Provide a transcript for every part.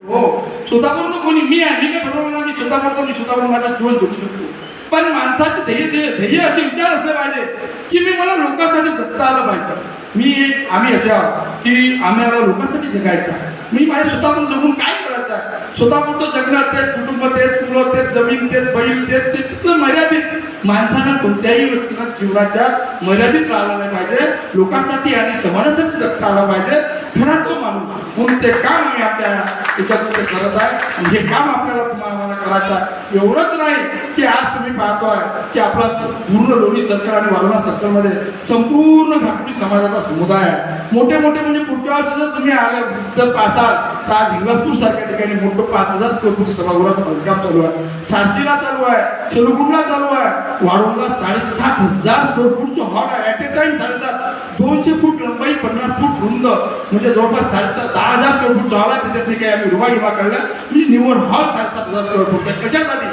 हो, स्वतःवरून तर कोणी मी आहे, मी काय ठरवलं मी स्वतः करतो, मी स्वतःवरून माझा जीवन जगू शकतो. पण माणसाचे ध्येय असे विचार असले पाहिजे की मी मला लोकांसाठी जगता आलं पाहिजे. आम्ही असे आहोत की आम्हाला लोकांसाठी जगायचं आहे. मी माझ्या स्वतःवरून जगून काय करायचं आहे? स्वतःपुरतं जगणं, तेच कुटुंब, तेच मुलं, तेच जमीन, तेच बैल, तेच मर्यादित. माणसानं कोणत्याही व्यक्तीला जीवनाच्या मर्यादित राहिलं नाही पाहिजे. लोकांसाठी आणि समाजासाठी जगता आलं पाहिजे. खरा तो माणूस म्हणून ते काम आम्ही आपल्या याच्यात करत आहे. आणि हे काम आपल्याला आम्हाला करायचं आहे. एवढंच नाही की आज तुम्ही पाहतोय की आपला पूर्ण लोणी सर्कल आणि वारणा सर्कलमध्ये संपूर्ण घाटपुरी समाजाचा समुदाय आहे. मोठे मोठे म्हणजे पुढच्या वर्षी जर तुम्ही आले जर पासाल तर आज हिंगलाजपूर सारख्या ठिकाणी मोठं 5,000 स्क्वेअर फूट सभागृहाचं बांधकाम चालू आहे. सारसीला चालू आहे, शेलुगुंडला चालू आहे, वाढवणला 7,500 स्क्वेअर फूटचं हॉल आहे. ॲट ए टाइम 7,500, 200 फूट लंबाई, 50 फूट रुंद, म्हणजे जवळपास 10,000 स्क्वेअर फूटचा हॉल आहे. त्याच्यातली काही आम्ही रुबा काढला म्हणजे निवड हॉल 7,500 स्क्वेअर फूट आहे. कशासाठी?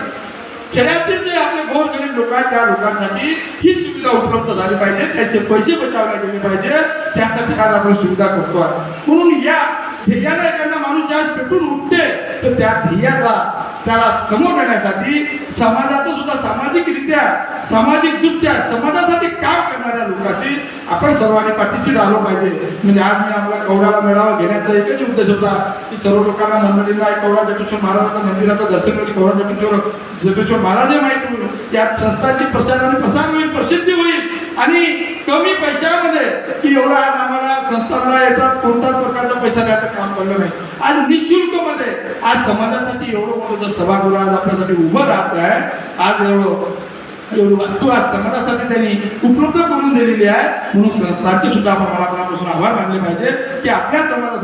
खेड्यातील जे आपले गोरगरीब लोक आहेत त्या लोकांसाठी ही सुविधा उपलब्ध झाली पाहिजे, त्याचे पैसे बचावले गेले पाहिजे. त्यासाठी आज आपण सुविधा करतो आहे. म्हणून या ध्येयाला एखादा माणूस ज्यावेळेस पेटून उठते तर त्या ध्येयाला त्याला समोर येण्यासाठी समाजाचं सुद्धा सामाजिकरित्या, सामाजिकदृष्ट्या समाजासाठी काम करणाऱ्या लोकांशी आपण सर्वांनी पाठीशी राहिलो पाहिजे. म्हणजे आज मी आपला कवडाला मेळावा घेण्याचा एकच उद्देश होता की सर्व लोकांना मंडळींना कवडा जटेश्वर महाराजांच्या मंदिराचं दर्शन होईल, कवडा जटेश्वर महाराज माहीत होईल, त्यात संस्थांची प्रचार आणि प्रसार होईल, प्रसिद्धी होईल. आणि कमी पैशामध्ये की एवढा आज आम्हाला संस्थांना येतात कोणत्याच प्रकारचा पैसा द्यायचं काम पडलं नाही. आज निशुल्क मध्ये आज समाजासाठी एवढं मोठं सभागृह आज आपल्यासाठी उभं राहत आहे. आज एवढी वस्तू आज समाजासाठी त्यांनी उपलब्ध करून दिलेली आहे. म्हणून संस्थांचे सुद्धा आपण मनापासून आभार मानले पाहिजे की आपल्या समाजासाठी